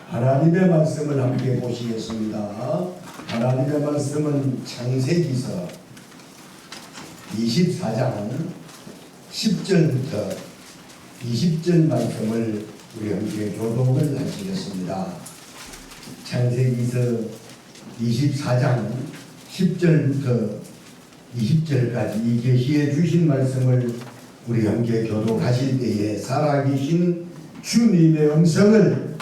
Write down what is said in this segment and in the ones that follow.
하나님의 말씀을 함께 보시겠습니다. 하나님의 말씀은 창세기서 24장 10절부터 20절 말씀을 우리 함께 교독을 하시겠습니다. 창세기서 24장 10절부터 20절까지 이 계시에 주신 말씀을 우리 함께 교독하실 때에 살아계신 주님의 음성을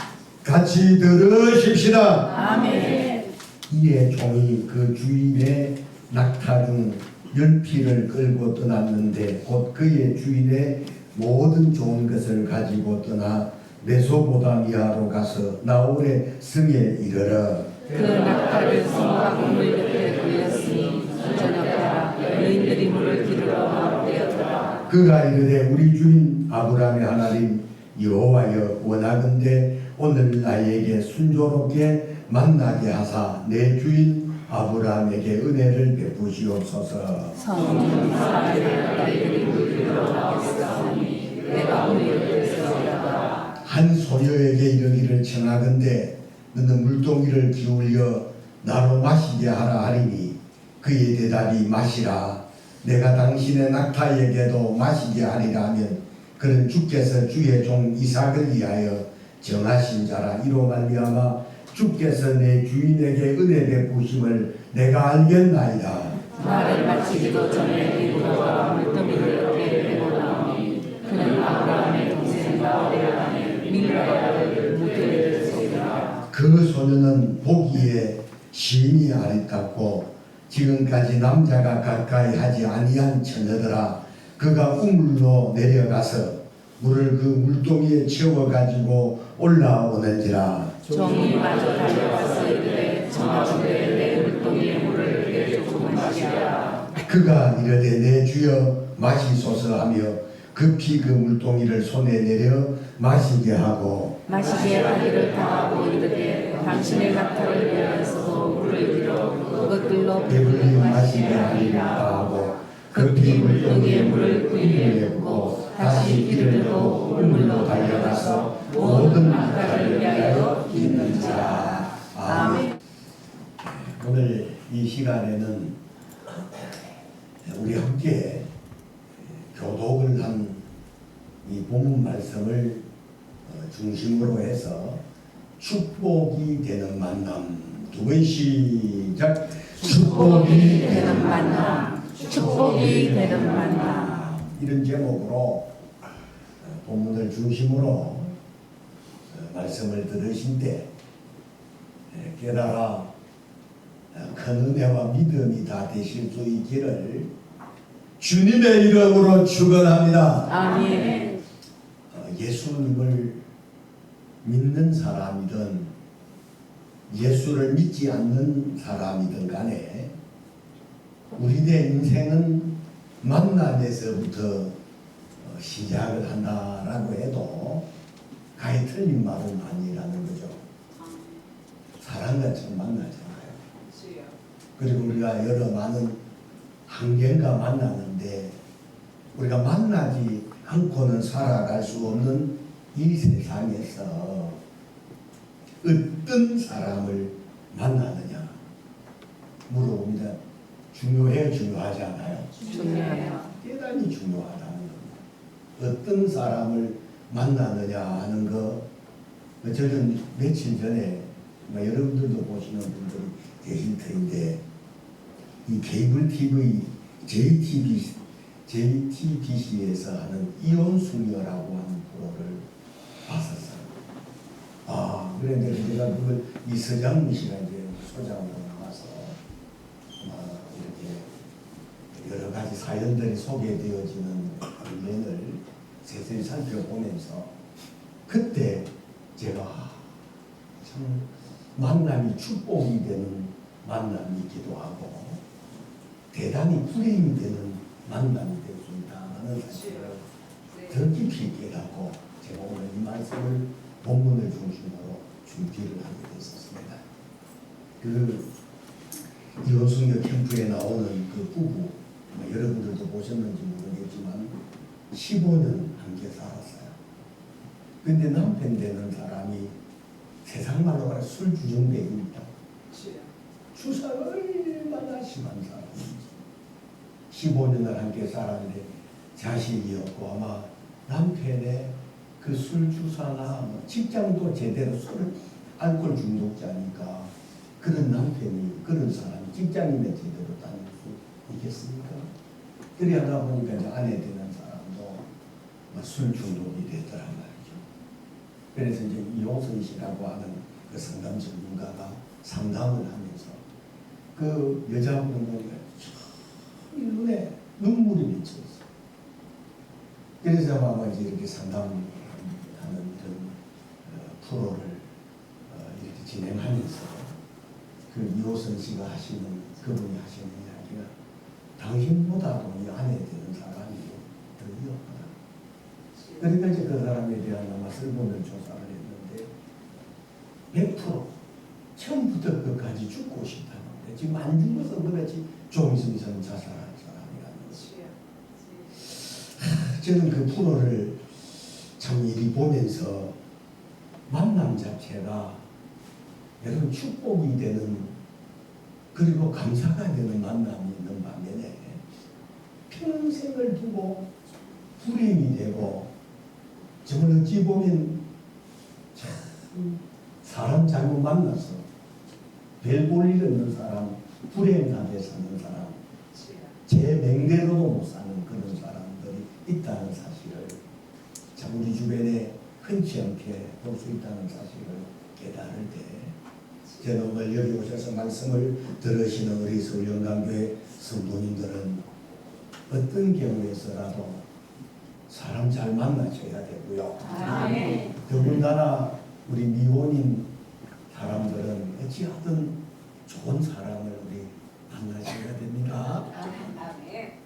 같이 들으십시다. 아멘. 이에 종이 그 주인의 낙타 중 10匹를 끌고 떠났는데 곧 그의 주인의 모든 좋은 것을 가지고 떠나 메소포타미아로 가서 나홀의 성에 이르러 그 낙타를 성과 건물 곁에 돌렸으니 저녁하라 너희들이 물을 기르러 나오되었더라. 그가 이르되 우리 주인 아브라함의 하나님 여호와여 원하건대 오늘 나에게 순조롭게 만나게 하사 내 주인 아브라함에게 은혜를 베푸시옵소서. 성은 사람의 너희들이 물을 기르러 나오겠사오니 내가 우리 곁에서 일하라. 한 소녀에게 이르기를 청하건대 너는 물동이를 기울여 나로 마시게 하라 하리니 그의 대답이 마시라. 내가 당신의 낙타에게도 마시게 하리라 하면 그는 주께서 주의 종 이삭을 위하여 정하신 자라. 이로 말미암아 주께서 내 주인에게 은혜 베푸심을 내가 알겠나이다. 말을 마치기도 전에 이브로가 물더미를 어깨에 메고 나오니 그는 아브라함의 동생 나홀의 아내 밀라의 아들 무드를 소리라. 그 소녀는 보기에 심히 아리따고 지금까지 남자가 가까이 하지 아니한 처녀더라. 그가 우물로 내려가서 물을 그 물동이에 채워가지고 올라오는지라. 종이 마저 달려가서 이르되 청하건대 내 물동이에 물을 내게 조금 마시라. 그가 이르되 내 주여 마시소서 하며 급히 그 물동이를 손에 내려 마시게 하고 마시게 하기를 다하고 이르되 당신의 낙타를 위하여서도 물을 길어 그것들로 배불리 마시게 하리라 하고 급히 물동이에 물을 그 위에 붓고 다시 길을 들고 우물로 달려가서 모든 낙타를 위하여 있는지라. 아멘. 오늘 이 시간에는 우리 함께 교독을 한 이 본문 말씀을 중심으로 해서 축복이 되는 만남. 두 번 시작. 축복이 되는 만남. 축복이 되는 만남. 이런 제목으로 본문을 중심으로 말씀을 들으신 때 깨달아 큰 은혜와 믿음이 다 되실 수 있기를 주님의 이름으로 축원합니다. 아멘. 예수님을 믿는 사람이든 예수를 믿지 않는 사람이든 간에 우리의 인생은 만남에서부터 시작을 한다라고 해도 가히 틀린 말은 아니라는 거죠. 사람과 처럼 만나잖아요. 그리고 우리가 여러 많은 환경과 만나는데 우리가 만나지 않고는 살아갈 수 없는 이 세상에서 어떤 사람을 만나느냐. 물어봅니다. 중요해요, 중요하지 않아요? 중요해요. 대단히 중요하다는 겁니다. 어떤 사람을 만나느냐 하는 거, 저는 며칠 전에 여러분들도 보시는 분들이 계실 텐데 이 케이블 TV JTBC에서 하는 이혼숙녀라고 하는 프로를 봤었어요. 아, 그런데 제가 그걸 이 서장미 씨가 이제 소장으로 나와서 이렇게 여러 가지 사연들이 소개되어지는 장면을 세세히 살펴보면서 그때 제가 참 만남이 축복이 되는 만남이기도 하고 대단히 불행이 되는 만남이 될 수 있다는 사실을 더 깊이 깨닫고 제가 오늘 이 말씀을 본문을 중심으로 준비를 하게 됐었습니다. 그 이혼숙녀 캠프에 나오는 그 부부 여러분들도 보셨는지 모르겠지만 15년 함께 살았어요. 근데 남편 되는 사람이 세상 말로 말해 술주정뱅입니다. 주사가 얼마나 심한 사람인지 15년을 함께 살았는데 자식이 없고 아마 남편의 그 술주사나 직장도 제대로 술 알코올 중독자니까 그런 남편이 그런 사람이 직장인에 제대로 다닐 수 있겠습니까? 그래 하다 보니까 이제 아내 되는 사람도 술 중독이 되더란 말이죠. 그래서 이제 이용선 씨라고 하는 그 상담 전문가가 상담을 하면서 그 여자분을 보니까 참 눈에 눈물이 맺혀있어요. 그래서 아마 이제 이렇게 상담하는 이런 프로를 이렇게 진행하면서 그 이호선 씨가 하시는 그분이 하시는 이야기가 당신보다도 이 아내 되는 사람이 더 위험하다. 그러니까 이제 그 사람에 대한 아마 설문을 조사를 했는데 100% 처음부터 끝까지 죽고 싶다는 거예요. 지금 안 죽어서 그렇지 좀 있으면 자살할 사람이라는 거죠. 저는 그 프로를 참 이리 보면서 만남 자체가 여러분 축복이 되는 그리고 감사가 되는 만남이 있는 반면에 평생을 두고 불행이 되고 정말 어찌 보면 참 사람 잘못 만나서 별 볼 일 없는 사람, 불행하게 사는 사람, 제 맹대로도 못 사는 그런 사람들이 있다는 사실을 참 우리 주변에 흔치 않게 볼 수 있다는 사실을 깨달을 때 저는 오늘 여기 오셔서 말씀을 들으시는 우리 서울영광교회 성도님들은 어떤 경우에서라도 사람 잘 만나셔야 되고요. 아멘. 더군다나 우리 미혼인 사람들은 어찌하든 좋은 사람을 우리 만나셔야 됩니다.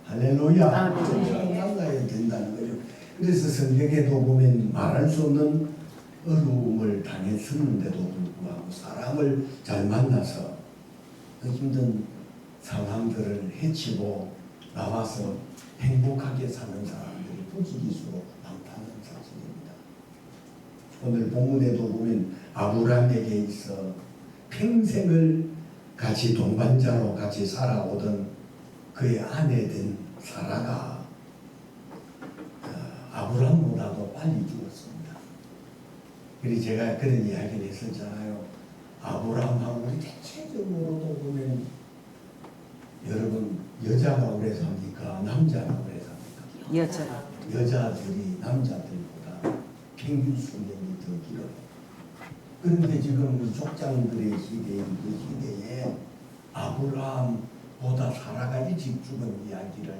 할렐루야. 아멘. 좋은 사람 만나야 된다는 거죠. 그래서 성경에도 보면 말할 수 없는 어려움을 당했었는데도 불구하고 사람을 잘 만나서 그 힘든 상황들을 헤치고 나와서 행복하게 사는 사람들이 부지기수로 많다는 사실입니다. 오늘 본문에도 보면 아브라함에게 있어 평생을 같이 동반자로 같이 살아오던 그의 아내 된 사라가 아브라함보다도 빨리 죽었습니다. 그래서 제가 그런 이야기를 했었잖아요. 아브라함하고 우리 대체적으로도 보면 여러분 여자가 오래 삽니까? 남자가 오래 삽니까? 여자. 여자들이 남자들보다 평균 수명이 더 길어요. 그런데 지금 우리 족장들의 시대인 그 시대에 아브라함보다 사라가 일찍 죽은 이야기를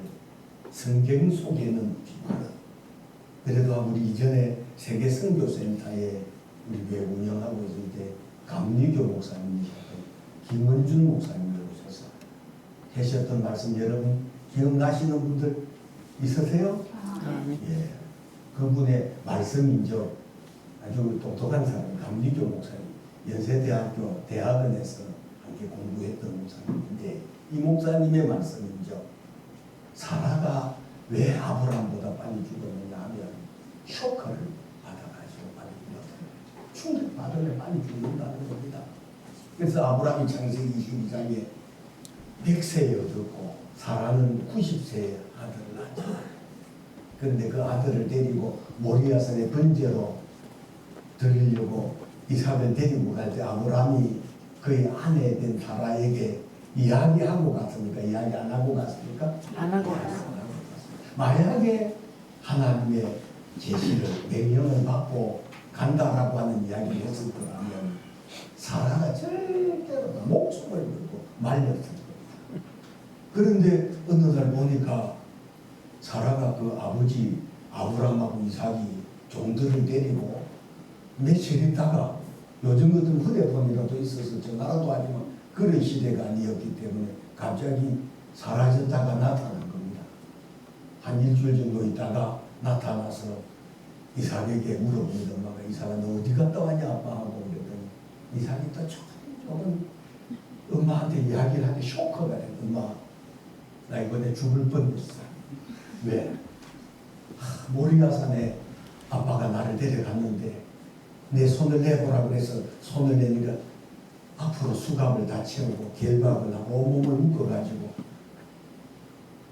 성경 속에는 없지만 그래도 우리 이전에 세계 선교센터에 우리 교회 운영하고 있을 때 감리교 목사님이셨던 김원준 목사님을 오셔서 하셨던 말씀 여러분 기억나시는 분들 있으세요? 예, 그분의 말씀인죠. 아주 똑똑한 사람, 감리교 목사님, 연세대학교 대학원에서 함께 공부했던 목사님인데 이 목사님의 말씀인죠. 사라가 왜 아브라함보다 빨리 죽었느냐 하면 쇼크를 받아가지고 빨리 죽었어요. 충격받으면 빨리 죽는다는 겁니다. 그래서 아브라함이 창세기 22장에 100세에 얻었고 사라는 90세에 아들을 낳았잖아요. 그런데 그 아들을 데리고 모리아산의 번제로 드리려고 이삭을 데리고 갈 때 아브라함이 그의 아내 된 사라에게 이야기하고 갔습니까? 이야기 안 하고 갔습니까? 안 하고 갔어. 만약에 하나님의 제시를 명령을 받고 간다라고 하는 이야기를 했을 거라면 사라가 절대로 목숨을 걸고 말렸을 겁니다. 그런데 어느 날 보니까 사라가 그 아버지 아브라함하고 이삭이 종들을 데리고 며칠 있다가 요즘 같은 휴대폰이라도 있어서 전화라도 하지만 그런 시대가 아니었기 때문에 갑자기 사라졌다가 나타난 겁니다. 한 일주일 정도 있다가 나타나서 이삭에게 물어보는 엄마가 이삭아 너 어디 갔다 왔냐 아빠하고 그랬더니 이삭이 또 조금 엄마한테 이야기를 하기 쇼크가 된 엄마 나 이번에 죽을 뻔했어. 왜? 모리아산에 아빠가 나를 데려갔는데 내 손을 내보라고 해서 손을 내니까 앞으로 수갑을 다 채우고 결박을 하고 온몸을 묶어가지고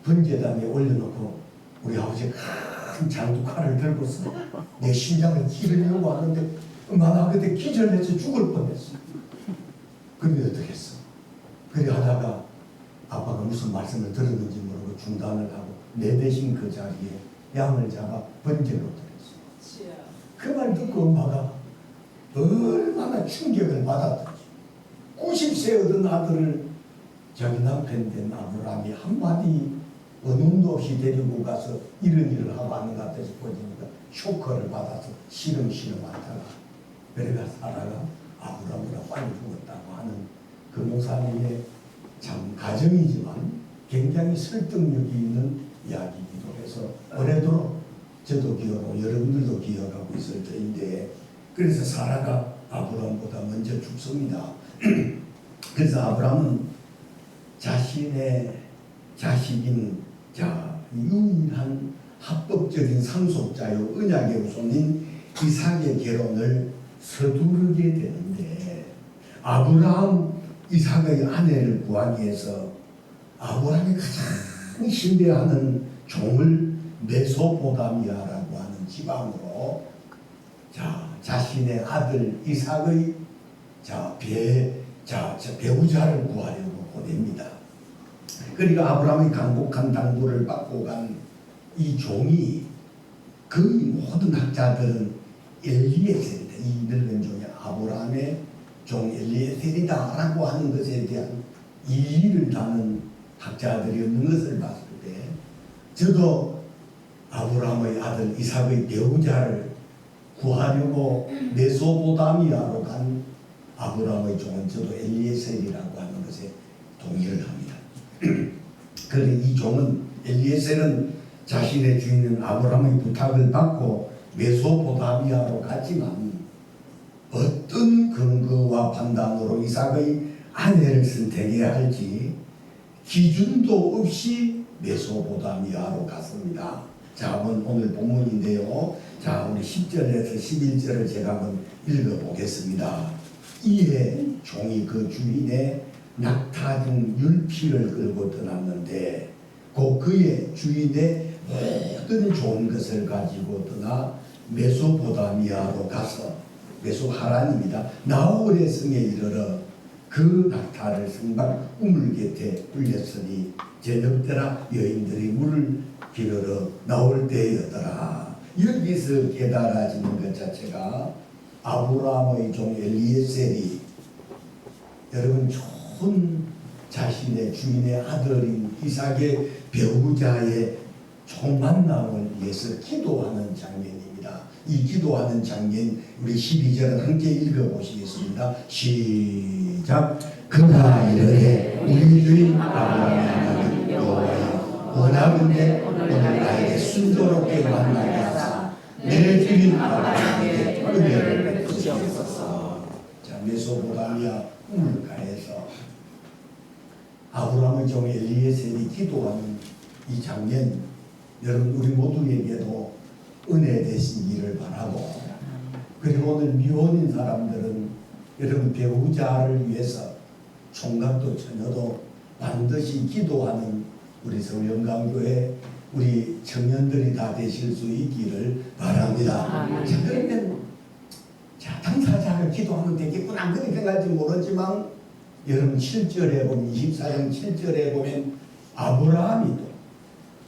번제단에 올려놓고 우리 아버지 큰 장두칼을 들고서 내 심장을 찌르려고 하는데 나 그때 기절해서 죽을 뻔했어. 그런데 어떻게 했어? 그래 하다가 아빠가 무슨 말씀을 들었는지 모르고 중단을 하고 내 대신 그 자리에 양을 잡아 번제로 드렸어. 그 말 듣고 엄마가 얼마나 충격을 받았던지 90세 얻은 아들을 자기 남편 된 아브라함이 한마디 언음도 없이 데리고 가서 이런 일을 하고 하는 것 같아서 보니까 쇼크를 받아서 시름시름 하다가 그래가 사라가 아브라함보다 빨리 죽었다고 하는 그 목사님의 참 가정이지만 굉장히 설득력이 있는 이야기이기도 해서 오래도록 저도 기억하고 여러분들도 기억하고 있을 터인데 그래서 사라가 아브라함보다 먼저 죽습니다. 그래서 아브라함은 자신의 자식인 유일한 합법적인 상속자요 언약의 후손인 이삭의 결혼을 서두르게 되는데 아브라함 이삭의 아내를 구하기 위해서 아브라함이 가장 신뢰하는 종을 메소포타미아라고 하는 지방으로 자신의 아들 이삭의 배우자를 구하려고 보냅니다. 그러니까 아브라함의 간곡한 당부를 받고 간 이 종이 거의 모든 학자들은 엘리에셀이다. 이 늙은 종이 아브라함의 종 엘리에셀이다라고 하는 것에 대한 이의를 다는 학자들이 없는 것을 봤을 때 저도 아브라함의 아들 이삭의 배우자를 구하려고 메소포타미아로 간 아브라함의 종은 저도 엘리에셀이라고 하는 것에 동의를 합니다. 그런데 이 종은 엘리에셀은 자신의 주인인 아브라함의 부탁을 받고 메소포타미아로 갔지만 어떤 근거와 판단으로 이삭의 아내를 선택해야 할지 기준도 없이 메소포타미아로 갔습니다. 자, 오늘 본문인데요. 자, 우리 10절에서 11절을 제가 한번 읽어보겠습니다. 이에 종이 그 주인의 낙타중 율피를 끌고 떠났는데 곧 그의 주인의 모든 좋은 것을 가지고 떠나 메소포타미아로 가서 메소하란입니다. 나홀의 성에 이르러 그 낙타를 성막 우물 곁에 올렸으니 저녁 때라 여인들이 물을 기르러 나올 때였더라. 여기서 깨달아지는 것 자체가 아브라함의 종 엘리에셀이 여러분 좋은 자신의 주인의 아들인 이삭의 배우자의 총 만남을 위해서 기도하는 장면입니다. 이 기도하는 장면 우리 12절은 함께 읽어보시겠습니다. 시작. 그가 이르되 우리 주인 아브라함의 하나님 여호와여 원하건대 오늘 나에게 순조롭게 만나게 하사 내 주인 아브라함에게 은혜를 베푸시옵소서. 자, 메소포타미아 우물가에서 아브라함의 종 엘리에셀이 기도하는 이 장면, 여러분 우리 모두에게도 은혜 되시기를 바라고, 그리고 오늘 미혼인 사람들은 여러분 배우자를 위해서 총각도 처녀도 반드시 기도하는 우리 서울영광교회 우리 청년들이 다 되실 수 있기를 바랍니다. 자, 그러면 자, 당사자가 기도하면 되겠구나 그렇게 생각할지 모르지만 여러분 7절에 보면 24장 7절에 보면 아브라함이 또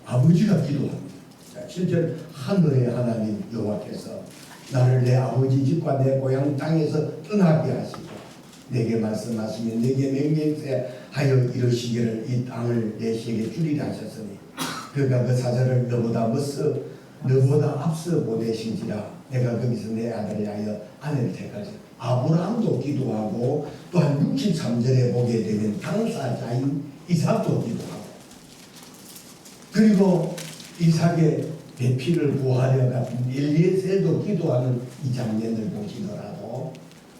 아버지가 기도합니다. 자, 7절 하늘의 하나님 여호와께서 나를 내 아버지 집과 내 고향 땅에서 떠나게 하시고 내게 말씀하시며 내게 맹세하여 이르시기를 이 땅을 내 시에게 주리라 하셨으니 그가 그 사자를 너보다 앞서 보내신지라 내가 거기서 내 아들을 위하여 아내를 택하지. 아브라함도 기도하고 또한 63절에 보게 되면 당사자인 이삭도 기도하고 그리고 이삭의 배필을 구하려 같은 엘리에셀도 기도하는 이 장면을 보시더라도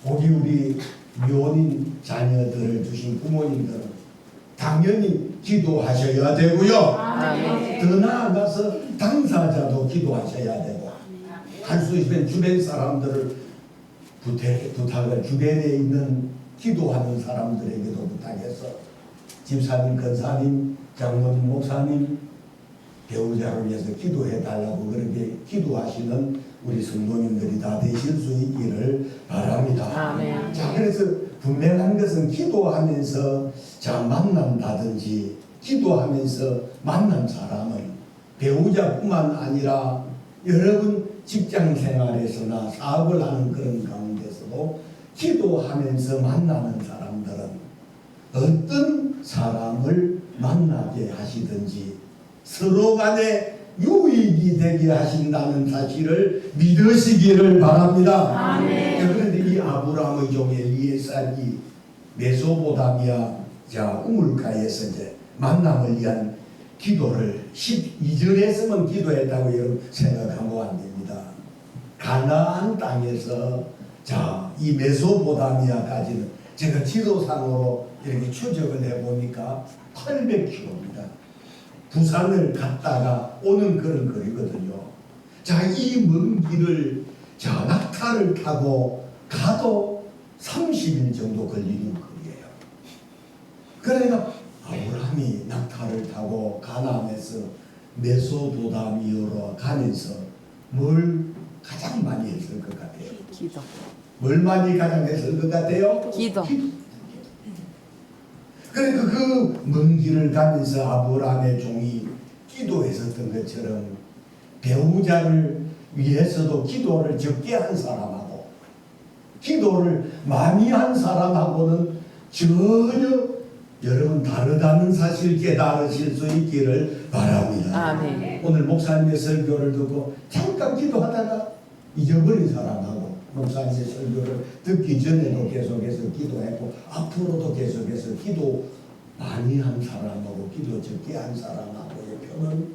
거기 우리 묘인 자녀들을 두신 부모님들은 당연히 기도하셔야 되고요. 더 나아가서 당사자도 기도하셔야 되고 할 수 있으면 주변 사람들을 부탁을 주변에 있는 기도하는 사람들에게도 부탁해서 집사님, 권사님, 장로님, 목사님 배우자를 위해서 기도해 달라고 그렇게 기도하시는 우리 성도님들이 다 되실 수 있기를 바랍니다. 아멘. 자, 그래서 분명한 것은 기도하면서 자 만난다든지 기도하면서 만난 사람은 배우자뿐만 아니라 여러분 직장 생활에서나 사업을 하는 그런 가운데서도 기도하면서 만나는 사람들은 어떤 사람을 만나게 하시든지 서로 간에 유익이 되게 하신다는 사실을 믿으시기를 바랍니다. 그런데 이 아브라함의 종 엘리에셀이 메소포타미아 우물가에서 이제 만남을 위한 기도를 12절에서만 기도했다고 여러분 생각하면 안 됩니다. 가나안 땅에서 이 메소포타미아까지는 제가 지도상으로 이렇게 추적을 해보니까 800km입니다. 부산을 갔다가 오는 그런 거리거든요. 자, 이 먼 길을 낙타를 타고 가도 30일 정도 걸리는 거리예요. 그러니까 아브라함이 낙타를 타고 가나안에서 메소포타미아로 가면서 뭘 가장 많이 했을 것 같아요? 기도. 뭘 많이 가장 했을 것 같아요? 기도. 그러니까 그 먼 길을 가면서 아브라함의 종이 기도했었던 것처럼 배우자를 위해서도 기도를 적게 한 사람하고 기도를 많이 한 사람하고는 전혀 여러분 다르다는 사실 깨달으실 수 있기를 바랍니다. 아멘. 오늘 목사님의 설교를 듣고 잠깐 기도하다가 잊어버린 사람하고 목사님의 설교를 듣기 전에도 계속해서 기도했고 앞으로도 계속해서 기도 많이 한 사람하고 기도 적게 한 사람하고의 표는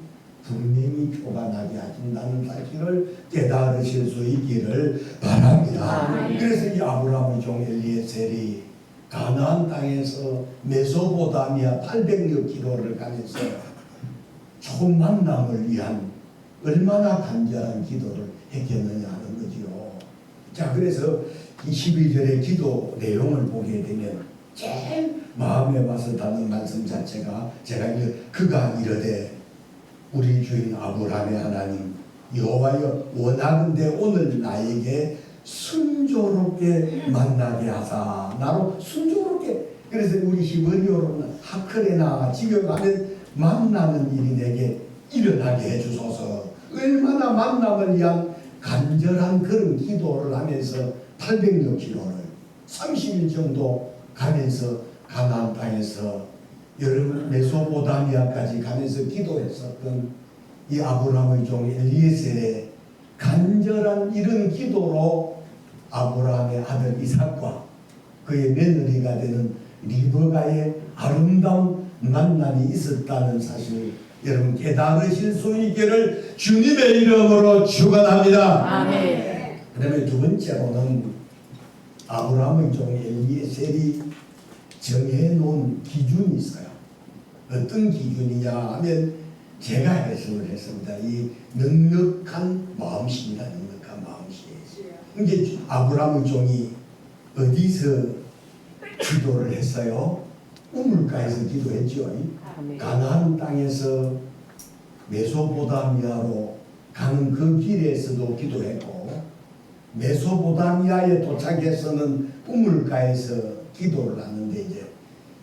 분명히 표가 나게 하신다는 사실을 깨달으실 수 있기를 바랍니다. 아멘. 그래서 이 아브라함의 종 엘리에셀이 가나안 땅에서 메소포타미아 800km를 가면서 첫 만남을 위한 얼마나 간절한 기도를 했겠느냐 하는 거지요. 자, 그래서 이 12절의 기도 내용을 보게 되면 제일 마음에 와서 닿는 말씀 자체가 제가 그가 이르되 우리 주인 아브라함의 하나님 여호와여 원하건대 오늘 나에게 순조롭게 만나게 하사. 나로 순조롭게. 그래서 우리 히브리어로는 하크레나 지겨가면 만나는 일이 내게 일어나게 해주소서. 얼마나 만남을 위한 간절한 그런 기도를 하면서 800km를 30일 정도 가면서 가나안 땅에서 여러분 메소포타미아까지 가면서 기도했었던 이 아브라함의 종 엘리에셀의 간절한 이런 기도로 아브라함의 아들 이삭과 그의 며느리가 되는 리브가의 아름다운 만남이 있었다는 사실을 여러분 깨달으실 수 있기를 주님의 이름으로 축원합니다. 아멘. 그다음에 두 번째로는 아브라함의 종 엘리에셀이 정해놓은 기준이 있어요. 어떤 기준이냐 하면 제가 해석을 했습니다. 이 넉넉한 마음씨입니다. 넉넉한 마음씨. 이게 아브라함의 종이 어디서 기도를 했어요? 우물가에서 기도했죠. 아멘. 가나안 땅에서 메소포타미아로 가는 그 길에서도 기도했고, 메소포타미아에 도착해서는 우물가에서 기도를 하는데, 이제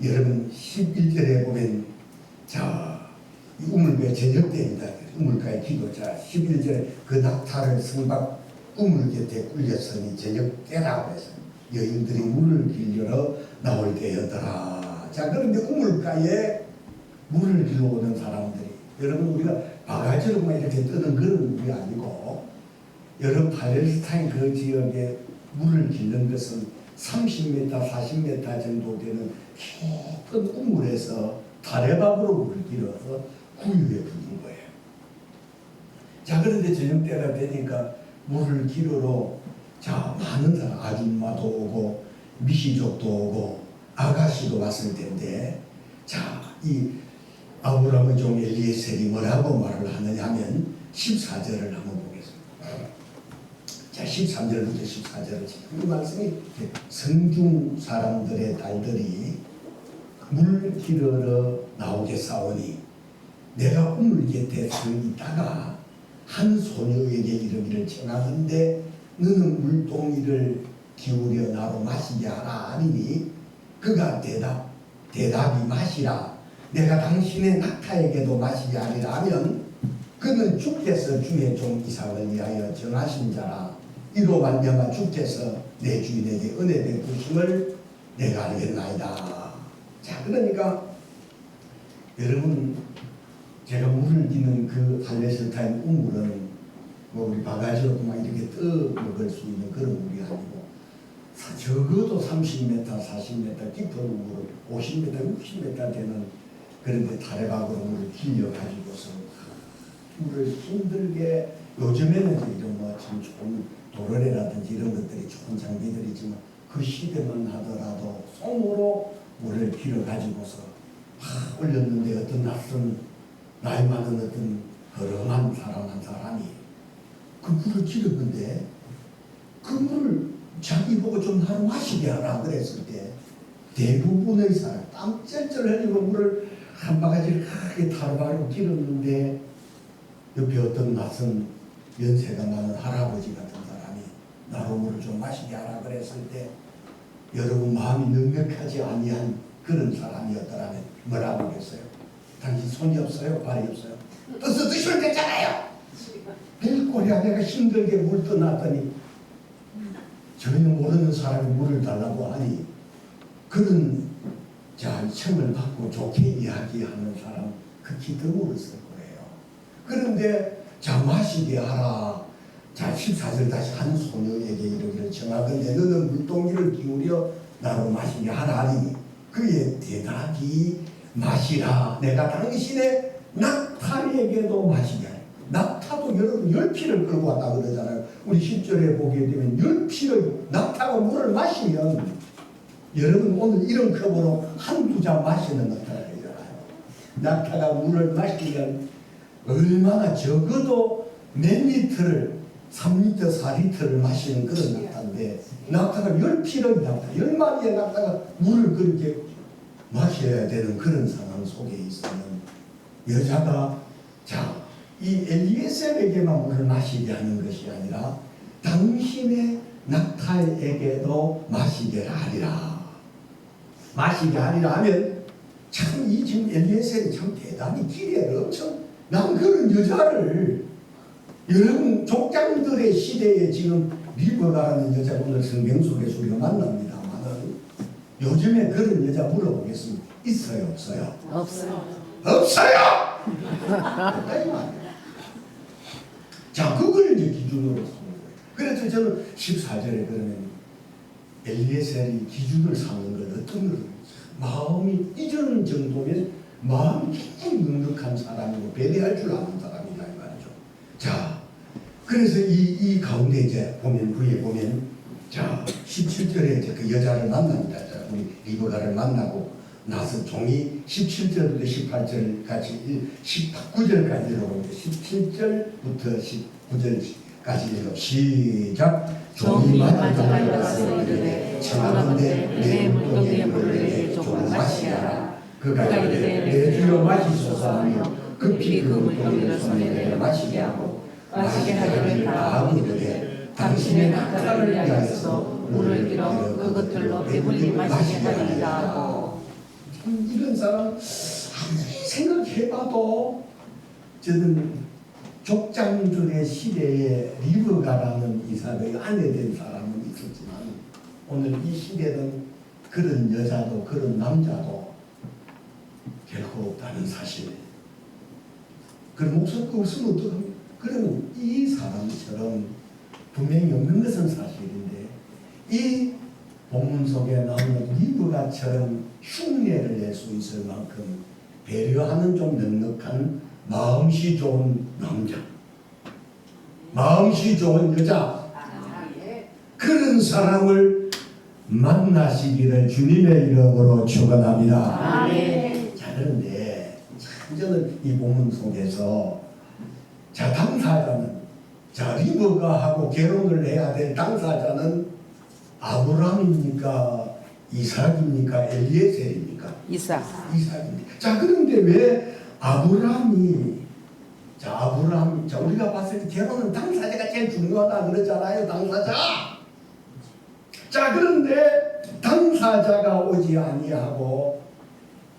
여러분 11절에 보면 이 우물가에 저녁 때입니다. 우물가에 기도. 11절에 그 낙타를 성박 우물 곁에 꿀렸으니 저녁 때라고 해서 여인들이 물을 길러 나올 때였더라. 그런데 우물가에 물을 길러 오는 사람들이, 여러분 우리가 바가지로만 이렇게 뜨는 그런 물이 아니고, 여러분 팔레스타인 그 지역에 물을 길는 것은 30m, 40m 정도 되는 깊은 우물에서 다래밥으로 물을 길어서 구유에 부는 거예요. 그런데 저녁 때가 되니까 물을 길으러 많은 사람, 아줌마도 오고 미시족도 오고 아가씨도 왔을 텐데, 이 아브라함의 종 엘리에셀이 뭐라고 말을 하느냐 하면 14절을 한번 보겠습니다. 13절부터 14절을 이 말씀이 성중 사람들의 딸들이 물 길으러 나오겠사오니 내가 우물 곁에 서 있다가 한 소녀에게 이르기를 청하건대 너는 물동이를 기울여 나로 마시게 하라 하니니 그가 대답이 마시라 내가 당신의 낙타에게도 마시게 하리라 하면 그는 주께서 주의 종 이삭을 위하여 정하신 자라 이로 말미암아 주께서 내 주인에게 은혜 베푸심을 내가 알겠나이다. 그러니까 여러분 제가 물을 기는 그 팔레스타인 우물은 뭐 우리 바가지로 막 이렇게 떠먹을 수 있는 그런 물이 아니고 적어도 30m, 40m 깊은 우물을 50m, 60m 되는 그런데 다래박으로 물을 길려가지고서 물을 힘들게 요즘에는 이런 뭐 참 좋은 도로래라든지 이런 것들이 좋은 장비들이 있지만 그 시대만 하더라도 손으로 물을 길어가지고서 올렸는데 어떤 낯선 나이 많은 어떤 허름한 사람 한 사람이 그 물을 길었는데 그 물을 자기 보고 좀 나로 마시게 하라 그랬을 때 대부분의 사람 땀 쩔쩔 흘리고 물을 한 바가지를 크게 타르바로 길었는데 옆에 어떤 낯선 연세가 많은 할아버지 같은 사람이 나로 물을 좀 마시게 하라 그랬을 때 여러분 마음이 넉넉하지 아니한 그런 사람이었더라면 뭐라고 하겠어요? 당신 손이 없어요? 발이 없어요? 떠서 드시면 되잖아요. 별꼴이야 내가 힘들게 물 떠났더니 전혀 모르는 사람이 물을 달라고 하니 그런 청을 받고 좋게 이야기하는 사람 극히 드물었을 거예요. 그런데 마시게 하라. 14절 다시 한 소녀에게 이르기를 청하건대 너는 물동이를 기울여 나로 마시게 하라 하니 그의 대답이 마시라 내가 당신의 낙타에게도 마시게 하라. 낙타도 여러분 열피를 끌고 왔다 그러잖아요. 우리 10절에 보게 되면 열피를 낙타가 물을 마시면 여러분 오늘 이런 컵으로 한두 잔 마시는 낙타가 되잖아요. 낙타가 물을 마시면 얼마나 적어도 몇 리터를 3리터, 4리터를 마시는 그런 낙타인데 낙타가 10피의 낙타, 10마리의 낙타가 물을 그렇게 마셔야 되는 그런 상황 속에 있으면 여자가 이 엘리에셀에게만 물을 마시게 하는 것이 아니라 당신의 낙타에게도 마시게 하리라. 마시게 하리라 하면 참 이 지금 엘리에셀이 참 대단히 기회를 엄청 난 그런 여자를 여러분 족장들의 시대에 지금 리버가라는 여자 오늘 성경 속에서 우리가 만납니다만은 요즘에 그런 여자 물어보겠습니다. 있어요? 없어요? 없어요. 없어요! 그걸 이제 기준으로 삼는 거예요. 그래서 저는 14절에 그러면 엘리에셀이 기준을 삼는 건 어떤 거예요? 마음이 이런 정도면 마음이 굉장히 넉넉한 사람이고 배려할 줄 아는 사람이다 이 말이죠. 그래서 이 가운데 이제 보면 위에 보면 17절에 이제 그 여자를 만납니다. 우리 리브가를 만나고 나서 종이 17절부터 18절 같이 19절까지 들어오는데 17절부터 19절까지 까지 시작. 종이 맞아가서 이르되 청하건대 내 물동이에 물을 내게 조금 마시라. 그가 이르되 내 주여 마시소서 하며 급히 그 물동이를 손에 내려 마시게 하고 마시게 하기를 다하고 이르되 당신의 낙타를 위하여서 물을 길어 그 겉을로 배불리 마시게 하리이다 하고. 이런 사람 아무리 생각해봐도 저는 족장들의 시대에 리브가라는 이삭의 아내 된 사람은 있었지만 오늘 이 시대는 그런 여자도 그런 남자도 결코 없다는 사실. 그럼 없으면 어떡합니까? 그러면 이 사람처럼 분명히 없는 것은 사실인데 이 본문 속에 나오는 리브가처럼 흉내를 낼 수 있을 만큼 배려하는 좀 넉넉한 마음씨 좋은 남자, 마음씨 좋은 여자, 그런 사람을 만나시기를 주님의 이름으로 축원합니다. 아멘. 자, 그런데 참 저는 이 본문 속에서 자, 당사자는 자, 리브가 하고 결혼을 해야 될 당사자는 아브라함입니까? 이삭입니까? 엘리에셀입니까? 이삭. 이삭입니다. 자, 그런데 왜 아브라함이 자, 우리가 봤을 때 결혼은 당사자가 제일 중요하다 그러잖아요. 당사자. 자, 그런데 당사자가 오지 아니하고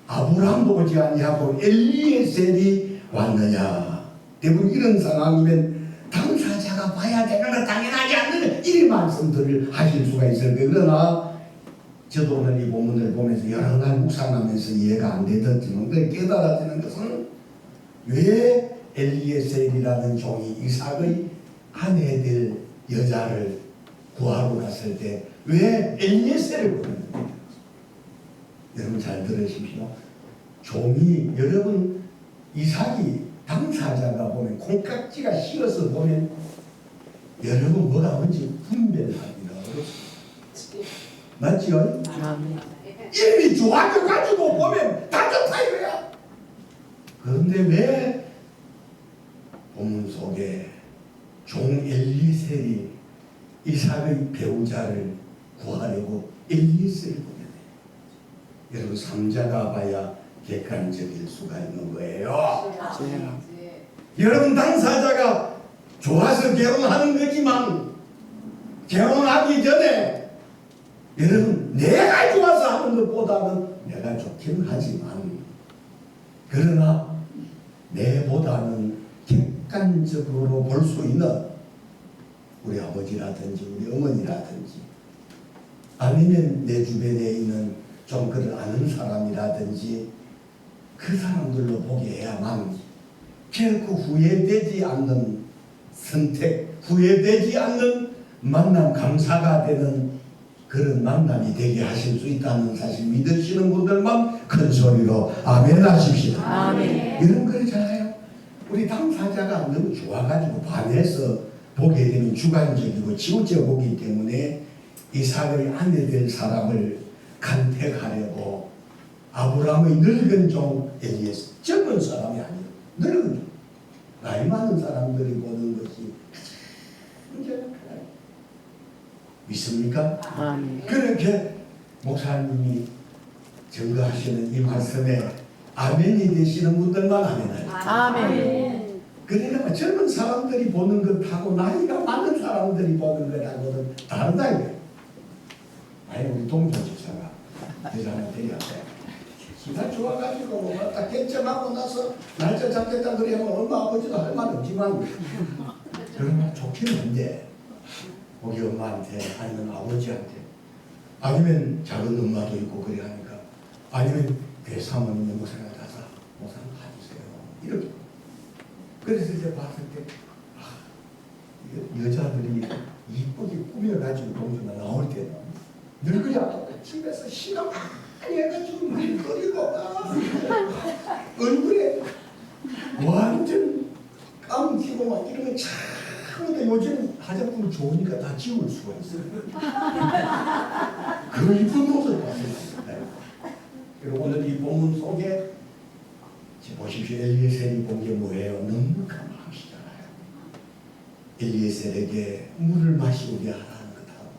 아브라함도 오지 아니하고 엘리에셀이 왔느냐. 대부분 이런 상황이면 당사자가 봐야 되는 건 당연하지 않느냐, 이 말씀들을 하실 수가 있을 거예요. 그러나 저도 오늘 이 본문을 보면서 여러 날 묵상하면서 이해가 안 되었지만 깨달아지는 것은 왜 엘리에셀이라는 종이 이삭의 아내 될 여자를 구하러 갔을 때 왜 엘리에셀을 보냈는가? 여러분 잘 들으십시오. 종이 여러분 이삭이 당사자가 보면 콩깍지가 씌어서 보면 여러분 뭐가 뭔지 분별하기가 어렵습니다. 맞지요? 아멘. 이름이 좋아져가지고 보면 다 좋다 이거야. 그런데 왜 본문 속에 종 엘리에셀이 이삭의 배우자를 구하려고 엘리에셀을 보내요? 여러분 삼자가 봐야 객관적일 수가 있는 거예요. 여러분 당사자가 좋아서 결혼하는 거지만 결혼하기 전에 여러분 내가 좋아서 하는 것보다는 내가 좋기는 하지만 그러나 내보다는 객관적으로 볼 수 있는 우리 아버지라든지 우리 어머니라든지 아니면 내 주변에 있는 좀 그를 아는 사람이라든지 그 사람들로 보게 해야만 결코 후회되지 않는 선택, 후회되지 않는 만남, 감사가 되는 그런 만남이 되게 하실 수 있다는 사실 믿으시는 분들만 큰 소리로 아멘 하십시오. 아멘. 이런 거잖아요. 우리 당사자가 너무 좋아가지고 반해서 보게 되면 주관적이고 치우쳐 보기 때문에 이삭의 아내 될 사람을 간택하려고 아브라함의 늙은 종 엘리에셀, 젊은 사람이 아니에요. 늙은 종, 나이 많은 사람들이 보는 것이 문제가 크나요? 믿습니까? 아멘. 그렇게 목사님이 증거하시는 이 말씀에 아멘이 되시는 분들만 아멘하죠. 아멘. 그러니까 젊은 사람들이 보는 것하고 나이가 많은 사람들이 보는 것하고는 다르다 이거예요. 아니 우리 동조지사가 여자한테 기가 좋아가지고 뭐 딱 결정하고 나서 날짜 잡겠다 그러면 엄마 아버지도 할 말 없지만 그러면 좋긴 한데 우리 엄마한테 아니면 아버지한테 아니면 작은 엄마도 있고 그래 하니까 아니면 교회 사모님 목사가 가서 목사 가주세요 이렇게. 그래서 이제 봤을 때 여자들이 이쁘게 꾸며가지고 동주가 나올 때는 늙으냐 집에서 시간 많이 해가지고 물거리고 얼굴에 완전 감기고 막 이런 거 참 요즘 화장품 좋으니까 다 지울 수가 있어요. 그 이쁜 모습을 봤습니다. 그리고 오늘 이 본문 속에 보십시오. 엘리에셀이 본 게 뭐예요? 넉넉한 마음이잖아요. 엘리에셀에게 물을 마시게 하라는 것하고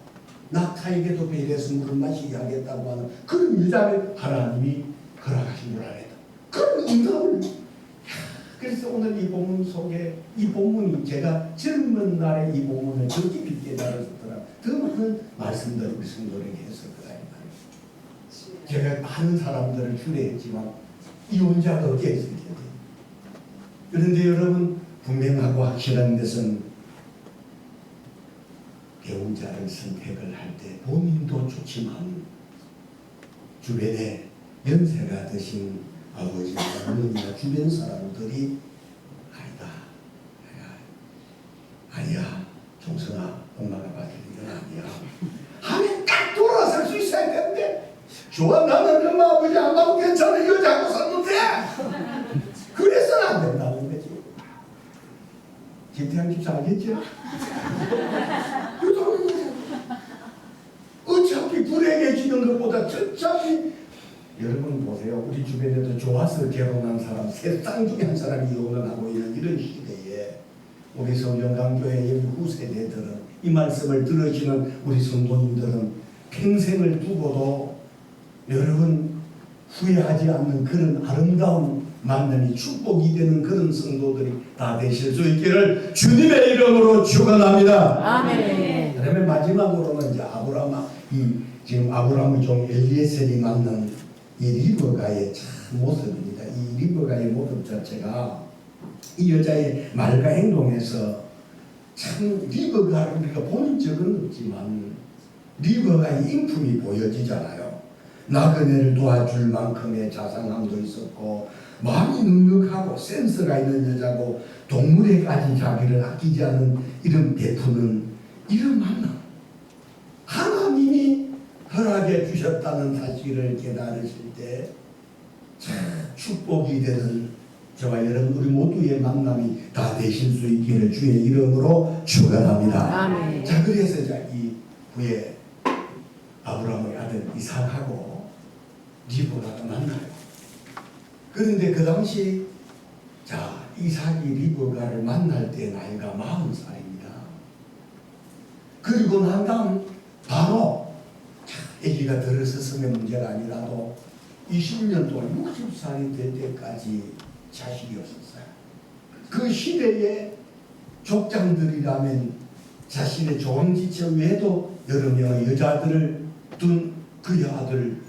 낙타에게도 배려해서 물을 마시게 하겠다고 하는 그런 여자를 하나님이 허락하신 줄 알았다. 그런 응답을. 그래서 오늘 이 본문 속에 이 본문이 제가 젊은 날에 이 본문을 더 깊이 깨달았더라. 더 많은 말씀들을 우리 성도에게 했을 거다 이 말이에요. 제가 많은 사람들을 주례했지만 이혼자가 어디에 있을 텐데. 그런데 여러분 분명하고 확실한 것은 배우자를 선택을 할 때 본인도 좋지만 주변에 연세가 드신 아버지나 어머니나 주변 사람들이 아니야 종선아 엄마가 봐줄 일은 아니야 하면 딱 돌아설 수 있어야 되는데 좋아 나는 엄마 아버지 안 봐도 괜찮아 여자하고 샀는데 그래서는 안 된다는 거지. 김태형 집사 알겠죠? 어차피 불행해 지는 것보다 어차피 여러분 보세요. 우리 주변에도 좋아서 결혼한 사람 세상 중에 한 사람이 이혼을 하고 있는 이런 시대에 우리 서울영광교회 여기 후세대들은 이 말씀을 들으시는 우리 성도님들은 평생을 두고도 여러분 후회하지 않는 그런 아름다운 만남이 축복이 되는 그런 성도들이 다 되실 수 있기를 주님의 이름으로 축원합니다. 아멘. 그다음에 마지막으로는 이제 지금 아브라함의 종 엘리에셀이 만난 이 리브가의 참 모습입니다. 이 리브가의 모습 자체가 이 여자의 말과 행동에서 참 리브가를 우리가 본 적은 없지만 리브가의 인품이 보여지잖아요. 나그네를 도와줄 만큼의 자상함도 있었고 마음이 넉넉하고 센스가 있는 여자고 동물에까지 자기를 아끼지 않는 이런 베푸는 이런 만남. 하나님이 허락해 주셨다는 사실을 깨달으실 때 참 축복이 되는 저와 여러분 우리 모두의 만남이 다 되실 수 있기를 주의 이름으로 축원합니다. 아멘. 자 그래서 이 후에 아브라함의 아들 이삭하고 리브가가 만나요. 그런데 그 당시 이삭이 리브가를 만날 때 나이가 40살입니다. 그리고 난 다음 바로 아기가 들어섰으면 문제가 아니라도 20년 동안 60살이 될 때까지 자식이 없었어요. 그 시대에 족장들이라면 자신의 조언지체 외에도 여러 명의 여자들을 둔 그의 아들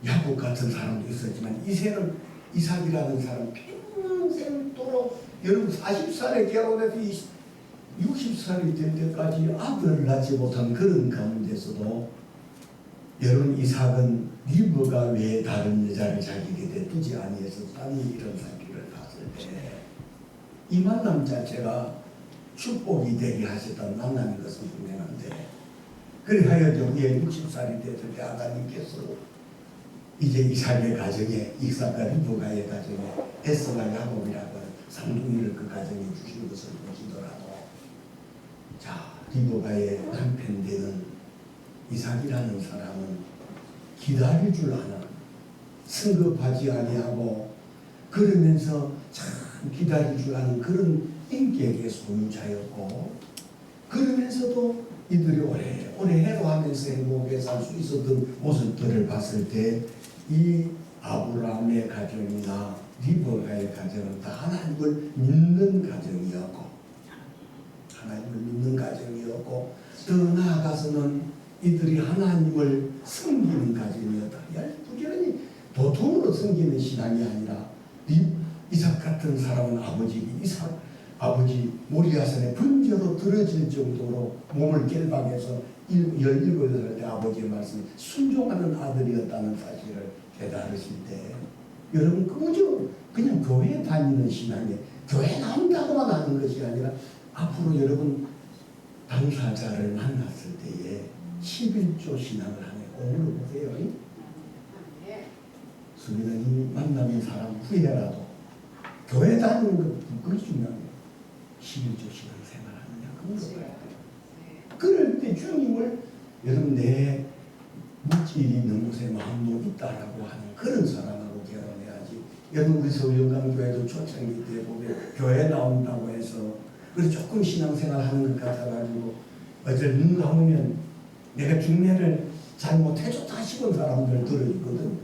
야곱 같은 사람도 있었지만 이삭이라는 사람 평생도록 여러분 40살에 결혼해서 60살이 될 때까지 아들을 낳지 못한 그런 가운데서도 여러분 이삭은 리브가 왜 다른 여자를 자기 곁에 두지 아니했었다니 이런 사실을 봤을 때 이 만남 자체가 축복이 되게 하셨던 만남인 것은 분명한데 그리하여 여기에 60살이 됐을 때 아가님께서 이제 이삭의 가정에 이삭과 리브가의 가정에 에스가 야곱이라고 쌍둥이를 그 가정에 주신 것을 보시더라도 리브가의 남편 되는 이삭이라는 사람은 기다릴 줄 아는 성급하지 아니하고 그러면서 참 기다릴 줄 아는 그런 인격의 소유자였고 그러면서도 이들이 오래 해로하면서 행복하게 살 수 있었던 모습들을 봤을 때 이 아브라함의 가정이나 리브가의 가정은 다 하나님을 믿는 가정이었고 더 나아가서는 이들이 하나님을 섬기는 가정이었다. 부지런히 보통으로 섬기는 신앙이 아니라 이삭 같은 사람은 아버지 모리아산에 번제로 들어질 정도로 몸을 결박해서 17살 때 아버지의 말씀에 순종하는 아들이었다는 사실을 깨달으실 때 여러분 그냥 교회 다니는 신앙에 교회 나온다고만 하는 것이 아니라 앞으로 여러분 당사자를 만났을 때에 11조 신앙을 하네. 오늘 보세요. 수비는 이 만나는 사람 후에라도 교회 다니는 것 그것이 중요해요. 11조 신앙 생활하느냐 그걸 봐야 돼요. 그럴 때 주님을 여러분 내 물질이 있는 곳에 마음도 있다라고 하는 그런 사람하고 결혼해야지. 여러분 우리 서울영광교회도 초창기 때 보면 교회 나온다고 해서 그리고 조금 신앙생활 하는 것 같아가지고 어제 눈 감으면 내가 중매를 잘못해줬다 싶은 사람들 들어있거든요.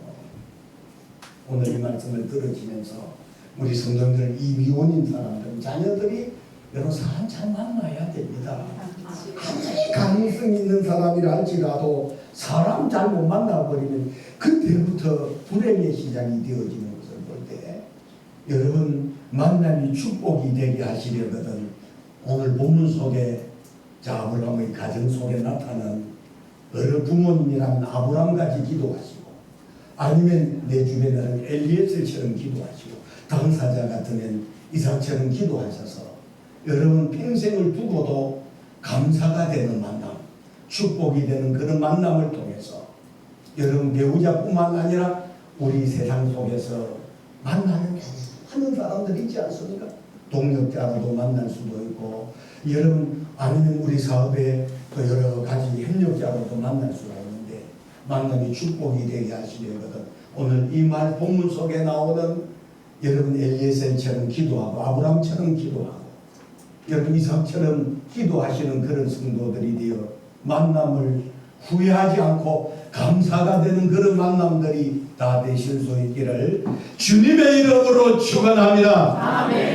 오늘 이 말씀을 들어주면서 우리 성도들, 이 미혼인 사람들, 자녀들이 여러 사람 잘 만나야 됩니다. 아무리 가능성 있는 사람이라 할지라도 사람 잘못 만나버리면 그때부터 불행의 시작이 되어지는 것을 볼 때 여러분 만남이 축복이 되게 하시려거든 오늘 본문 속에 아브라함의 가정 속에 나타난 여러 부모님이란 아브라함같이 기도하시고 아니면 내 주변에는 엘리에셀처럼 기도하시고 당사자 같으면 이삭처럼 기도하셔서 여러분 평생을 두고도 감사가 되는 만남, 축복이 되는 그런 만남을 통해서 여러분 배우자뿐만 아니라 우리 세상 속에서 만나는 많은 사람들이 있지 않습니까? 동역자로도 만날 수도 있고 여러분 아니면 우리 사업에 또 여러 가지 협력자로도 만날 수가 있는데 만남이 축복이 되게 하시려거든 오늘 이 말 본문 속에 나오는 여러분 엘리에셀처럼 기도하고 아브라함처럼 기도하고 여러분 이삭처럼 기도하시는 그런 성도들이 되어 만남을 후회하지 않고 감사가 되는 그런 만남들이 다 되실 수 있기를 주님의 이름으로 축원합니다. 아멘.